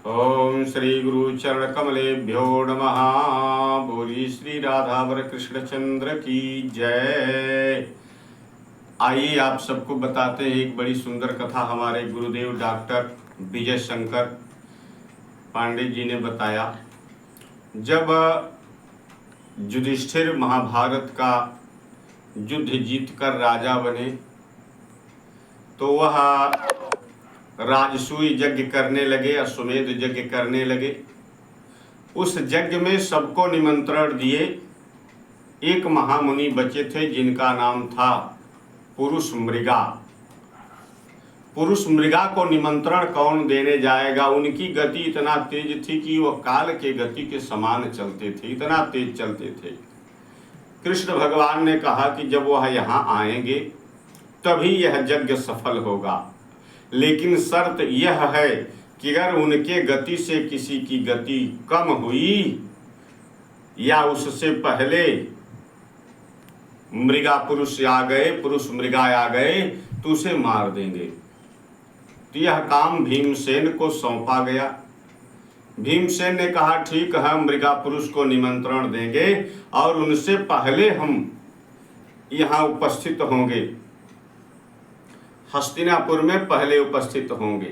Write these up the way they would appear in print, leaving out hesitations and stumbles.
ओम श्री गुरु चरण कमलेभ्यो नमः। बोली श्री राधावर कृष्णचंद्र की जय। आइए आप सबको बताते हैं एक बड़ी सुंदर कथा। हमारे गुरुदेव डॉक्टर विजय शंकर पांडे जी ने बताया। जब युधिष्ठिर महाभारत का युद्ध जीतकर राजा बने तो वह राजसूय यज्ञ करने लगे, अश्वमेध यज्ञ करने लगे। उस यज्ञ में सबको निमंत्रण दिए। एक महामुनि बचे थे जिनका नाम था पुरुष मृगा। पुरुष मृगा को निमंत्रण कौन देने जाएगा? उनकी गति इतना तेज थी कि वह काल के गति के समान चलते थे, इतना तेज चलते थे। कृष्ण भगवान ने कहा कि जब वह यहाँ आएंगे तभी यह यज्ञ सफल होगा, लेकिन शर्त यह है कि अगर उनके गति से किसी की गति कम हुई या उससे पहले मृगा पुरुष आ गए, पुरुष मृगा आ गए तो उसे मार देंगे। तो यह काम भीमसेन को सौंपा गया। भीमसेन ने कहा ठीक है, मृगा पुरुष को निमंत्रण देंगे और उनसे पहले हम यहाँ उपस्थित होंगे, हस्तिनापुर में पहले उपस्थित होंगे।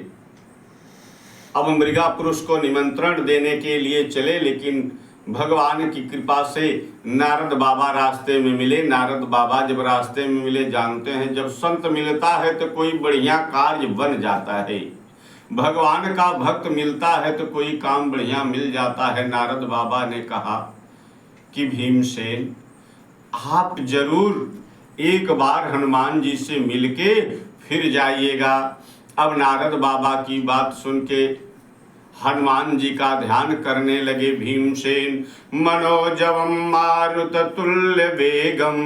अब मृगा पुरुष को निमंत्रण देने के लिए चले, लेकिन भगवान की कृपा से नारद बाबा रास्ते में मिले। नारद बाबा जब रास्ते में मिले, जानते हैं जब संत मिलता है तो कोई बढ़िया कार्य बन जाता है, भगवान का भक्त मिलता है तो कोई काम बढ़िया मिल जाता है। नारद बाबा ने कहा कि भीमसेन आप जरूर एक बार हनुमान जी से मिलके फिर जाइएगा। अब नारद बाबा की बात सुन के हनुमान जी का ध्यान करने लगे भीमसेन। मनोजवम मारुत तुल्य वेगम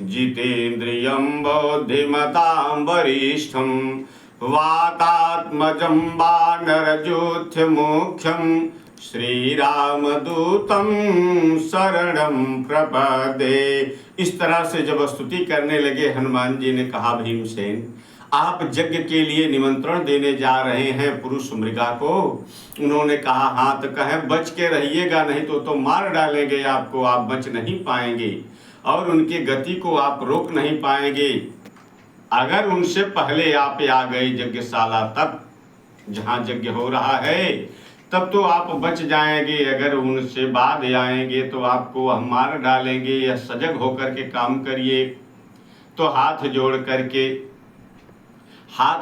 जितेन्द्रियम बुद्धिमतां वरिष्ठम वातात्मजं वानरजोथ्य मुख्यम श्रीरामदूतम शरणं प्रपदे। इस तरह से जब स्तुति करने लगे, हनुमान जी ने कहा भीमसेन आप यज्ञ के लिए निमंत्रण देने जा रहे हैं पुरुष मृगा को? उन्होंने कहा हाँ। तो कहें बच के रहिएगा, नहीं तो मार डालेंगे आपको, आप बच नहीं पाएंगे और उनकी गति को आप रोक नहीं पाएंगे। अगर उनसे पहले आप आ गए यज्ञशाला तक जहाँ यज्ञ हो रहा है तब तो आप बच जाएंगे, अगर उनसे बाद आएंगे तो आपको हम मार डालेंगे। या सजग होकर के काम करिए। तो हाथ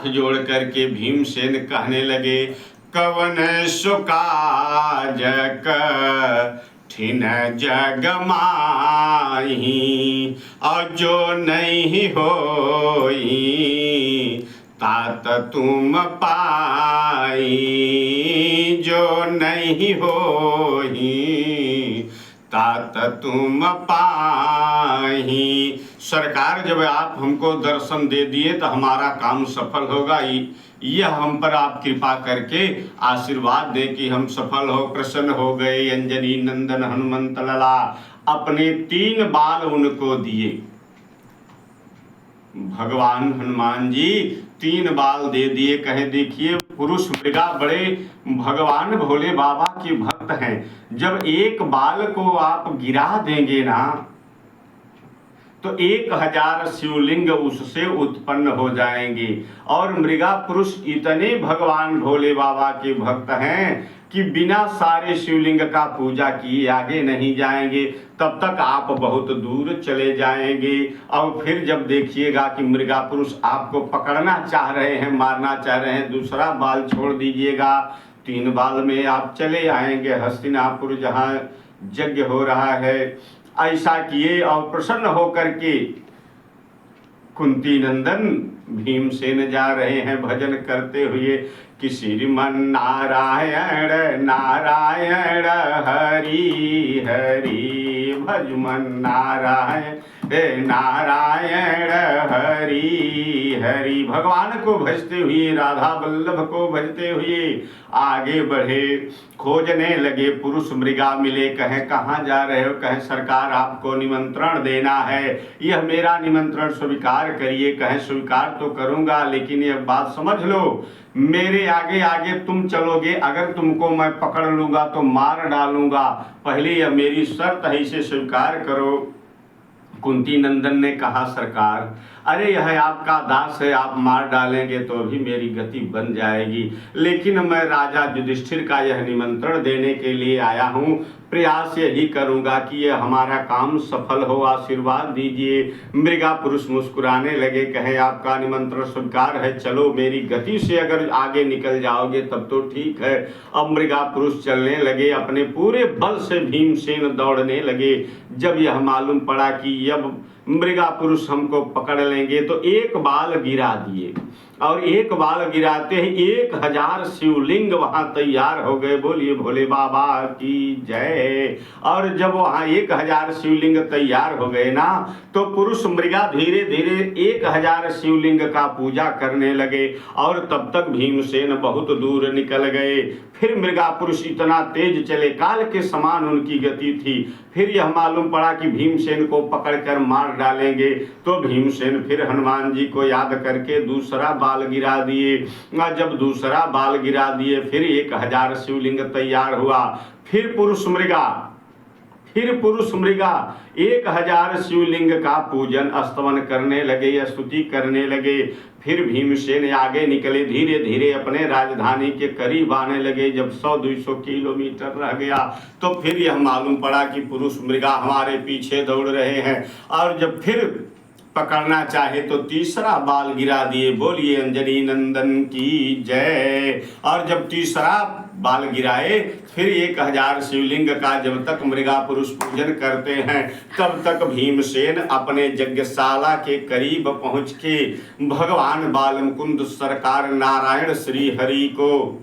जोड़ करके भीमसेन कहने लगे कवन सुकाज कठिन जग माही और जो नहीं होई तात तुम पाई, जो नहीं होई तात तुम पाही। सरकार जब आप हमको दर्शन दे दिए तो हमारा काम सफल होगा। यह हम पर आप कृपा करके आशीर्वाद दे कि हम सफल हो, प्रसन्न हो गए। अंजनी नंदन हनुमंत लला अपने 3 बाल उनको दिए। भगवान हनुमान जी 3 बाल दे दिए। कहे देखिए पुरुष मृगा बड़े भगवान भोले बाबा के भक्त हैं, जब एक बाल को आप गिरा देंगे ना तो 1000 शिवलिंग उससे उत्पन्न हो जाएंगे। और मृगा पुरुष इतने भगवान भोले बाबा के भक्त हैं कि बिना सारे शिवलिंग का पूजा किए आगे नहीं जाएंगे, तब तक आप बहुत दूर चले जाएंगे। और फिर जब देखिएगा कि मृगा पुरुष आपको पकड़ना चाह रहे हैं, मारना चाह रहे हैं, दूसरा बाल छोड़ दीजिएगा, 3 बाल में आप चले आएंगे हस्तिनापुर जहाँ यज्ञ हो रहा है। ऐसा किए और प्रसन्न होकर के कुंती नंदन भीमसेन जा रहे हैं भजन करते हुए कि श्रीमन नारायण नारायण हरि हरि भजमन नारायण हे नारायण हरि हरि। भगवान को भजते हुए, राधा वल्लभ को भजते हुए आगे बढ़े। खोजने लगे, पुरुष मृगा मिले। कहे कहाँ जा रहे हो? कहे सरकार आपको निमंत्रण देना है, यह मेरा निमंत्रण स्वीकार करिए। कहे स्वीकार तो करूँगा, लेकिन यह बात समझ लो, मेरे आगे आगे तुम चलोगे, अगर तुमको मैं पकड़ लूँगा तो मार डालूँगा। पहले यह मेरी शर्त है, इसे स्वीकार करो। कुंती नंदन ने कहा सरकार, अरे यह आपका दास है, आप मार डालेंगे तो भी मेरी गति बन जाएगी, लेकिन मैं राजा युधिष्ठिर का यह निमंत्रण देने के लिए आया हूँ। प्रयास यही करूँगा कि यह हमारा काम सफल हो, आशीर्वाद दीजिए। मृगा पुरुष मुस्कुराने लगे। कहे आपका निमंत्रण स्वीकार है, चलो मेरी गति से अगर आगे निकल जाओगे तब तो ठीक है। अब मृगा पुरुष चलने लगे, अपने पूरे बल से भीमसेन दौड़ने लगे। जब यह मालूम पड़ा कि अब मृगा पुरुष हमको पकड़ लेंगे तो एक बाल गिरा दिए, और एक बाल गिराते ही 1000 शिवलिंग वहां तैयार हो गए। बोलिए भोले बाबा की जय। और जब वहां 1000 शिवलिंग तैयार हो गए ना, तो पुरुष मृगा धीरे धीरे 1000 शिवलिंग का पूजा करने लगे, और तब तक भीमसेन बहुत दूर निकल गए। फिर मृगा पुरुष इतना तेज चले, काल के समान उनकी गति थी। फिर यह मालूम पड़ा कि भीमसेन को पकड़कर मार डालेंगे, तो भीमसेन फिर हनुमान जी को याद करके दूसरा बाल गिरा दिए। जब दूसरा बाल गिरा दिए, फिर 1000 शिवलिंग तैयार हुआ। फिर पुरुष मृगा 1000 शिवलिंग का पूजन स्तवन करने लगे, स्तुति करने लगे। फिर भीमसेन आगे निकले, धीरे धीरे अपने राजधानी के करीब आने लगे। जब 100-200 किलोमीटर रह गया, तो फिर यह मालूम पड़ा कि पुरुष मृगा हमारे पीछे दौड़ रहे हैं, और जब फिर पकड़ना चाहे तो तीसरा बाल गिरा दिए। बोलिए अंजनी नंदन की जय। और जब तीसरा बाल गिराए, फिर 1000 शिवलिंग का जब तक मृगा पुरुष पूजन करते हैं, तब तक भीमसेन अपने यज्ञशाला के करीब पहुंच के भगवान बालमुकुंद सरकार नारायण श्री हरि को,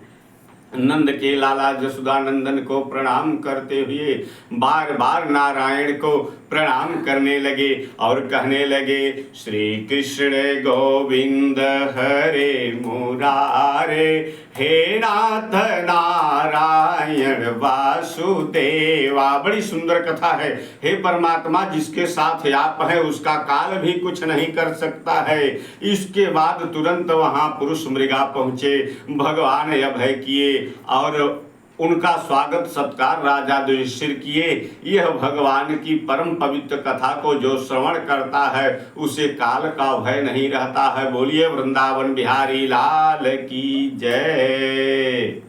नंद के लाला जसुदानंदन को प्रणाम करते हुए बार बार नारायण को प्रणाम करने लगे, और कहने लगे, श्री कृष्ण गोविंद हरे मुरारे, हे नाथ नारायण वासुदेवा। बड़ी सुंदर कथा है। हे परमात्मा, जिसके साथ आप है उसका काल भी कुछ नहीं कर सकता है। इसके बाद तुरंत वहां पुरुष मृगा पहुंचे, भगवान अभय किए, और उनका स्वागत सत्कार राजा युधिष्ठिर किए। यह भगवान की परम पवित्र कथा को जो श्रवण करता है, उसे काल का भय नहीं रहता है। बोलिए वृंदावन बिहारी लाल की जय।